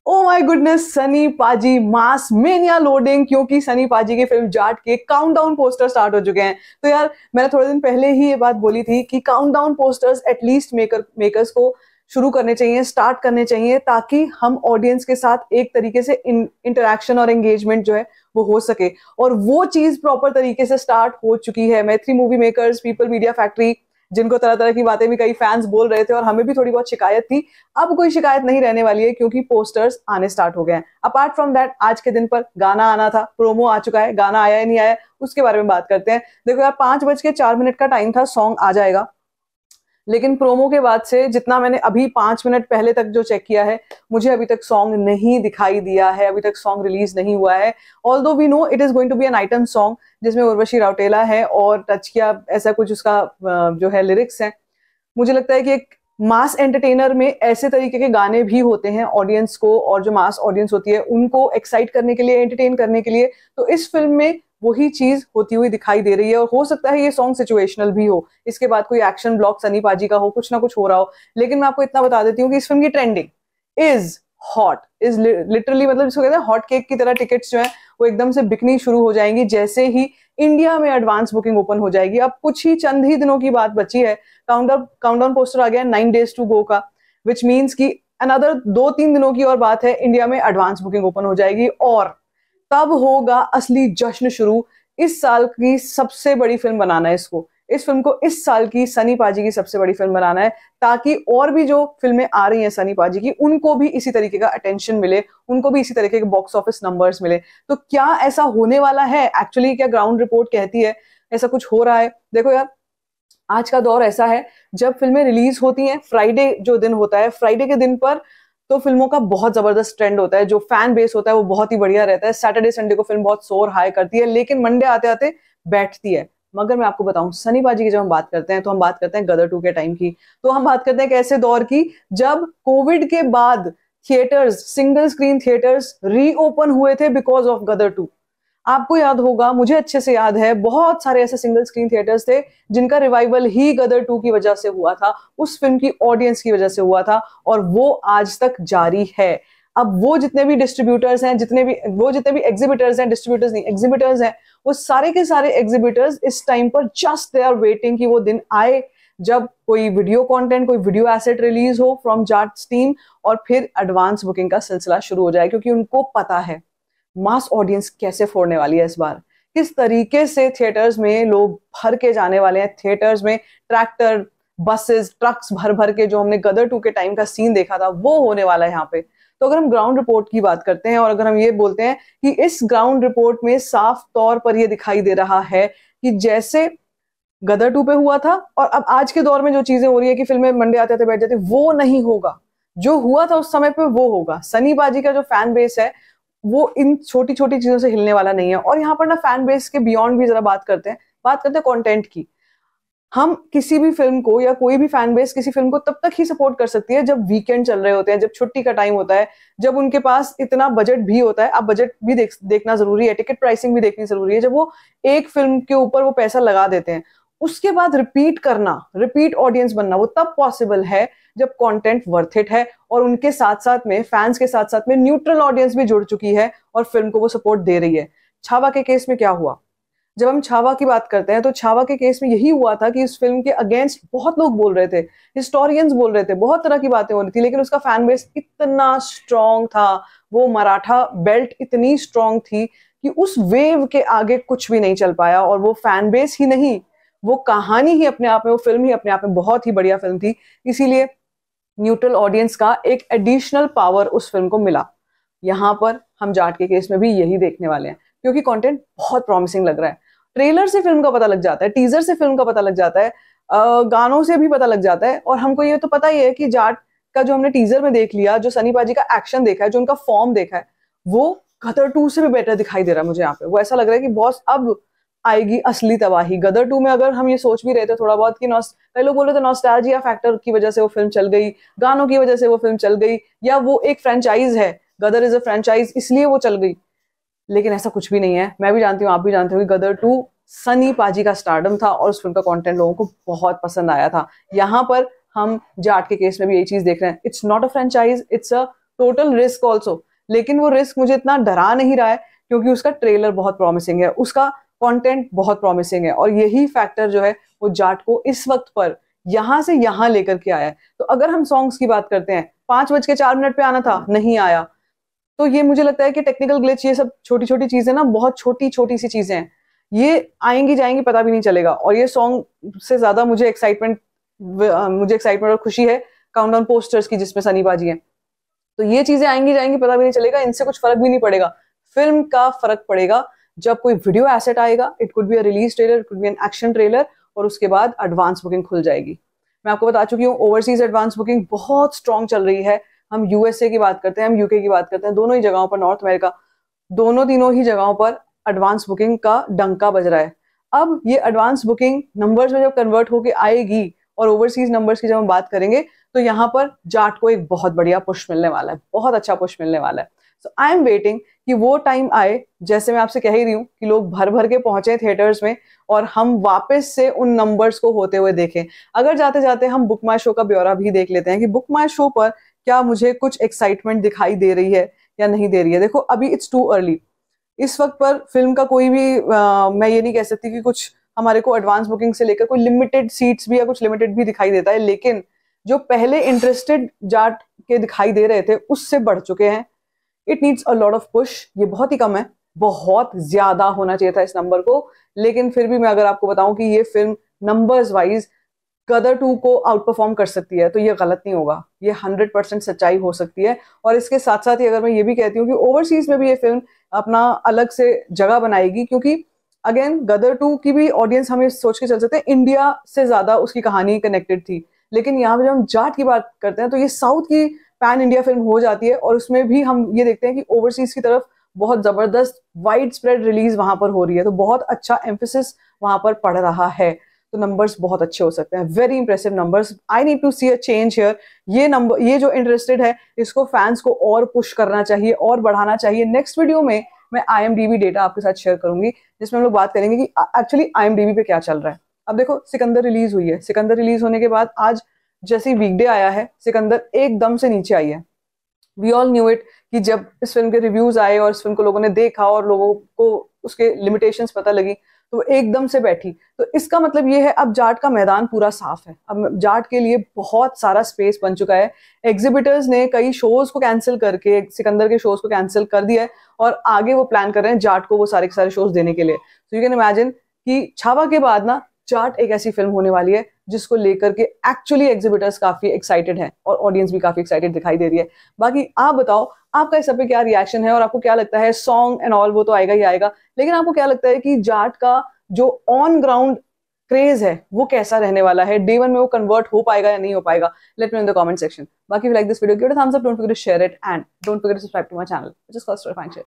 Oh my goodness, Sunny पाजी मास mania loading, क्योंकि सनी पाजी की फिल्म जाट के काउंटडाउन पोस्टर स्टार्ट हो चुके हैं। तो यार मैंने थोड़े दिन पहले ही ये बात बोली थी कि काउंटडाउन पोस्टर्स एटलीस्ट मेकर्स को शुरू करने चाहिए, स्टार्ट करने चाहिए, ताकि हम ऑडियंस के साथ एक तरीके से इंटरेक्शन और एंगेजमेंट जो है वो हो सके। और वो चीज प्रॉपर तरीके से स्टार्ट हो चुकी है। मैत्री movie makers, people media factory, जिनको तरह तरह की बातें भी कई फैंस बोल रहे थे और हमें भी थोड़ी बहुत शिकायत थी, अब कोई शिकायत नहीं रहने वाली है क्योंकि पोस्टर्स आने स्टार्ट हो गए हैं। अपार्ट फ्रॉम दैट, आज के दिन पर गाना आना था, प्रोमो आ चुका है, गाना आया या नहीं आया उसके बारे में बात करते हैं। देखो यार, 5:04 का टाइम था, सॉन्ग आ जाएगा, लेकिन प्रोमो के बाद से जितना मैंने अभी 5 मिनट पहले तक जो चेक किया है, मुझे अभी तक सॉन्ग नहीं दिखाई दिया है, अभी तक सॉन्ग रिलीज नहीं हुआ है। Although we know it is going to be an item song जिसमें उर्वशी रौटेला है और टच किया, ऐसा कुछ उसका जो है लिरिक्स है। मुझे लगता है कि एक मास एंटरटेनर में ऐसे तरीके के गाने भी होते हैं ऑडियंस को, और जो मास ऑडियंस होती है उनको एक्साइट करने के लिए, एंटरटेन करने के लिए। तो इस फिल्म में वही चीज होती हुई दिखाई दे रही है। और हो सकता है ये सॉन्ग सिचुएशनल भी हो, इसके बाद कोई एक्शन ब्लॉक सनी पाजी का हो, कुछ ना कुछ हो रहा हो। लेकिन मैं आपको इतना बता देती हूँ कि इस फिल्म की trending is hot, is literally, मतलब इसको कहते हैं हॉट केक की तरह। टिकट्स जो है वो एकदम से बिकनी शुरू हो जाएंगी जैसे ही इंडिया में एडवांस बुकिंग ओपन हो जाएगी। अब कुछ ही चंद ही दिनों की बात बची है, काउंटडाउन पोस्टर आ गया 9 days to go का, विच मीन्स की अनदर 2-3 दिनों की और बात है, इंडिया में एडवांस बुकिंग ओपन हो जाएगी और तब होगा असली जश्न शुरू। इस साल की सबसे बड़ी फिल्म बनाना है इसको, इस फिल्म को इस साल की सनी पाजी की सबसे बड़ी फिल्म बनाना है, ताकि और भी जो फिल्में आ रही हैं सनी पाजी की उनको भी इसी तरीके का अटेंशन मिले, उनको भी इसी तरीके के बॉक्स ऑफिस नंबर्स मिले। तो क्या ऐसा होने वाला है एक्चुअली? क्या ग्राउंड रिपोर्ट कहती है ऐसा कुछ हो रहा है? देखो यार, आज का दौर ऐसा है, जब फिल्में रिलीज होती हैं, फ्राइडे जो दिन होता है, फ्राइडे के दिन पर तो फिल्मों का बहुत जबरदस्त ट्रेंड होता है, जो फैन बेस होता है वो बहुत ही बढ़िया रहता है। सैटरडे संडे को फिल्म बहुत सोर हाई करती है, लेकिन मंडे आते आते बैठती है। मगर मैं आपको बताऊं, सनी पाजी की जब हम बात करते हैं तो हम बात करते हैं गदर 2 के टाइम की, तो हम बात करते हैं एक ऐसे दौर की जब कोविड के बाद theatres, single screen theatres reopen हुए थे बिकॉज ऑफ गदर 2। आपको याद होगा, मुझे अच्छे से याद है, बहुत सारे ऐसे सिंगल स्क्रीन थिएटर्स थे जिनका रिवाइवल ही गदर 2 की वजह से हुआ था, उस फिल्म की ऑडियंस की वजह से हुआ था, और वो आज तक जारी है। अब वो जितने भी डिस्ट्रीब्यूटर्स हैं, जितने भी एग्जिबिटर्स हैं, डिस्ट्रीब्यूटर्स नहीं एग्जिबिटर्स हैं, वो सारे के सारे एग्जिबिटर्स इस टाइम पर जस्ट दे आर वेटिंग कि वो दिन आए जब कोई वीडियो कंटेंट, कोई वीडियो एसेट रिलीज हो फ्रॉम जाट टीम, और फिर एडवांस बुकिंग का सिलसिला शुरू हो जाए, क्योंकि उनको पता है मास ऑडियंस कैसे फोड़ने वाली है इस बार, किस तरीके से थिएटर्स में लोग भर के जाने वाले हैं। थिएटर्स में ट्रैक्टर, बसेस, ट्रक्स भर भर के, जो हमने गदर 2 के टाइम का सीन देखा था वो होने वाला है यहाँ पे। तो अगर हम ग्राउंड रिपोर्ट की बात करते हैं और अगर हम ये बोलते हैं कि इस ग्राउंड रिपोर्ट में साफ तौर पर ये दिखाई दे रहा है कि जैसे गदर 2 पे हुआ था और अब आज के दौर में जो चीजें हो रही है कि फिल्में मंडे आते आते बैठ जाती, वो नहीं होगा। जो हुआ था उस समय पे वो होगा। सनी पाजी का जो फैन बेस है वो इन छोटी छोटी चीजों से हिलने वाला नहीं है। और यहाँ पर ना फैन बेस के बियॉन्ड भी जरा बात करते हैं कंटेंट की। हम किसी भी फिल्म को, या कोई भी फैन बेस किसी फिल्म को तब तक ही सपोर्ट कर सकती है जब वीकेंड चल रहे होते हैं, जब छुट्टी का टाइम होता है, जब उनके पास इतना बजट भी होता है। अब बजट भी देखना जरूरी है, टिकट प्राइसिंग भी देखनी जरूरी है। जब वो एक फिल्म के ऊपर वो पैसा लगा देते हैं, उसके बाद रिपीट करना, रिपीट ऑडियंस बनना, वो तब पॉसिबल है जब कंटेंट वर्थ इट है और उनके साथ साथ में, फैंस के साथ साथ में न्यूट्रल ऑडियंस भी जुड़ चुकी है और फिल्म को वो सपोर्ट दे रही है। छावा के केस में क्या हुआ? जब हम छावा की बात करते हैं तो छावा के केस में यही हुआ था कि इस फिल्म के अगेंस्ट बहुत लोग बोल रहे थे, हिस्टोरियंस बोल रहे थे, बहुत तरह की बातें हो रही थी, लेकिन उसका फैन बेस इतना स्ट्रांग था, वो मराठा बेल्ट इतनी स्ट्रांग थी कि उस वेव के आगे कुछ भी नहीं चल पाया। और वो फैन बेस ही नहीं, वो कहानी ही अपने आप में, वो फिल्म ही अपने आप में बहुत ही बढ़िया फिल्म थी। इसीलिए न्यूट्रल ऑडियंस का एक एडिशनल पावर उस फिल्म को मिला। यहाँ पर हम जाट के केस में भी यही देखने वाले हैं, क्योंकि कंटेंट बहुत प्रॉमिसिंग लग रहा है। ट्रेलर से फिल्म का पता लग जाता है, टीजर से फिल्म का पता लग जाता है, गानों से भी पता लग जाता है। और हमको ये तो पता ही है कि जाट का जो हमने टीजर में देख लिया, जो सनी पाजी का एक्शन देखा है, जो उनका फॉर्म देखा है, वो गदर 2 से भी बेटर दिखाई दे रहा है मुझे यहाँ पे। वो ऐसा लग रहा है कि बॉस अब आएगी असली तबाही। गदर 2 में अगर हम ये सोच भी रहे थे थोड़ा बहुत कि कई लोग बोल रहे थे नॉस्टैल्जिया फैक्टर की वजह से वो फिल्म चल गई, गानों की वजह से वो फिल्म चल गई, या वो एक फ्रेंचाइज है, गदर इज अ फ्रेंचाइज इसलिए वो चल गई, लेकिन ऐसा कुछ भी नहीं है। मैं भी जानती हूँ, आप भी जानते हो कि गदर 2 सनी पाजी का स्टारडम था और उस फिल्म का कंटेंट लोगों को बहुत पसंद आया था। यहाँ पर हम जाट के केस में भी यही चीज देख रहे हैं। It's not a franchise, it's a total risk also, लेकिन वो रिस्क मुझे इतना डरा नहीं रहा है क्योंकि उसका ट्रेलर बहुत प्रॉमिसिंग है, उसका कंटेंट बहुत प्रॉमिसिंग है, और यही फैक्टर जो है वो जाट को इस वक्त पर यहां से यहां लेकर के आया है। तो अगर हम सॉन्ग्स की बात करते हैं, 5:04 पे आना था, नहीं आया, तो ये मुझे लगता है कि टेक्निकल ग्लिच, ये सब छोटी छोटी चीजें ना, बहुत छोटी छोटी सी चीजें हैं, ये आएंगी जाएंगी पता भी नहीं चलेगा। और ये सॉन्ग से ज्यादा मुझे एक्साइटमेंट और खुशी है काउंटडाउन पोस्टर्स की, जिसमें सनी पाजी है। तो ये चीजें आएंगी जाएंगी पता भी नहीं चलेगा, इनसे कुछ फर्क भी नहीं पड़ेगा। फिल्म का फर्क पड़ेगा जब कोई वीडियो एसेट आएगा, it could be a release trailer, it could be an action trailer, और उसके बाद एडवांस बुकिंग खुल जाएगी। मैं आपको बता चुकी हूँ ओवरसीज एडवांस बुकिंग बहुत स्ट्रॉन्ग चल रही है। हम यूएसए की बात करते हैं, हम यूके की बात करते हैं, दोनों ही जगहों पर, नॉर्थ अमेरिका, तीनों ही जगहों पर एडवांस बुकिंग का डंका बज रहा है। अब ये एडवांस बुकिंग नंबर्स में जब कन्वर्ट होके आएगी और ओवरसीज नंबर्स की जब हम बात करेंगे, तो यहाँ पर जाट को एक बहुत बढ़िया पुश मिलने वाला है, बहुत अच्छा पुश मिलने वाला है। सो आई एम वेटिंग कि वो टाइम आए, जैसे मैं आपसे कह ही रही हूँ कि लोग भर भर के पहुंचे थिएटर्स में और हम वापस से उन नंबर्स को होते हुए देखें। अगर जाते जाते हम बुक माई शो का ब्यौरा भी देख लेते हैं कि बुक माई शो पर क्या मुझे कुछ एक्साइटमेंट दिखाई दे रही है या नहीं दे रही है। देखो अभी इट्स टू अर्ली, इस वक्त पर फिल्म का कोई भी मैं ये नहीं कह सकती कि कुछ हमारे को एडवांस बुकिंग से लेकर कोई लिमिटेड सीट्स भी या कुछ लिमिटेड भी दिखाई देता है, लेकिन जो पहले इंटरेस्टेड जाट के दिखाई दे रहे थे उससे बढ़ चुके हैं। It needs a lot of push, ये बहुत ही कम है, बहुत ज्यादा होना चाहिए था इस नंबर को। लेकिन फिर भी मैं अगर आपको बताऊं कि ये फिल्म नंबर्स वाइज गदर 2 को आउट परफॉर्म कर सकती है, तो ये गलत नहीं होगा, ये 100% सच्चाई हो सकती है। और इसके साथ साथ ही अगर मैं ये भी कहती हूँ कि ओवरसीज में भी ये फिल्म अपना अलग से जगह बनाएगी, क्योंकि अगेन गदर 2 की भी ऑडियंस हमें सोच के चल सकते हैं इंडिया से ज्यादा उसकी कहानी कनेक्टेड थी, लेकिन यहाँ पे जब हम जाट की बात करते हैं तो ये साउथ की पैन इंडिया फिल्म हो जाती है, और उसमें भी हम ये देखते हैं कि ओवरसीज की तरफ बहुत जबरदस्त वाइड स्प्रेड रिलीज वहां पर हो रही है, तो बहुत अच्छा एम्फेसिस वहां पर पड़ रहा है। तो नंबर्स बहुत अच्छे हो सकते हैं, very impressive numbers. I need to see a change here. ये नंबर, ये जो इंटरेस्टेड है, इसको फैंस को और पुश करना चाहिए और बढ़ाना चाहिए। नेक्स्ट वीडियो में मैं IMDb डेटा आपके साथ शेयर करूंगी, जिसमें हम लोग बात करेंगे कि एक्चुअली IMDb पे क्या चल रहा है। अब देखो सिकंदर रिलीज हुई है, सिकंदर रिलीज होने के बाद आज जैसे वीकडे आया है, सिकंदर एकदम से नीचे आई है। वी ऑल न्यू इट कि जब इस फिल्म के रिव्यूज आए और इस फिल्म को लोगों ने देखा और लोगों को उसके लिमिटेशंस पता लगी, तो वो एकदम से बैठी। तो इसका मतलब ये है अब जाट का मैदान पूरा साफ है, अब जाट के लिए बहुत सारा स्पेस बन चुका है। एग्जिबिटर्स ने कई शोज को कैंसिल करके सिकंदर के शोज को कैंसिल कर दिया है, और आगे वो प्लान कर रहे हैं जाट को वो सारे के सारे शोज देने के लिए। तो यू कैन इमेजिन कि छावा के बाद ना जाट एक ऐसी फिल्म होने वाली है जिसको लेकर के एक्चुअली एग्जिबिटर्स काफी एक्साइटेड हैं और ऑडियंस भी काफी एक्साइटेड दिखाई दे रही है। बाकी आप बताओ आपका इस सब पे क्या रिएक्शन है, और आपको क्या लगता है, सॉन्ग एंड ऑल वो तो आएगा ही आएगा, लेकिन आपको क्या लगता है कि जाट का जो ऑन ग्राउंड क्रेज है वो कैसा रहने वाला है, डे 1 में वो कन्वर्ट हो पाएगा या नहीं हो पाएगा? Let me in the comment section. बाकी if you like this video, give it a thumbs up, don't forget to share it, and don't forget to subscribe to my channel, which is called Story Fine Share.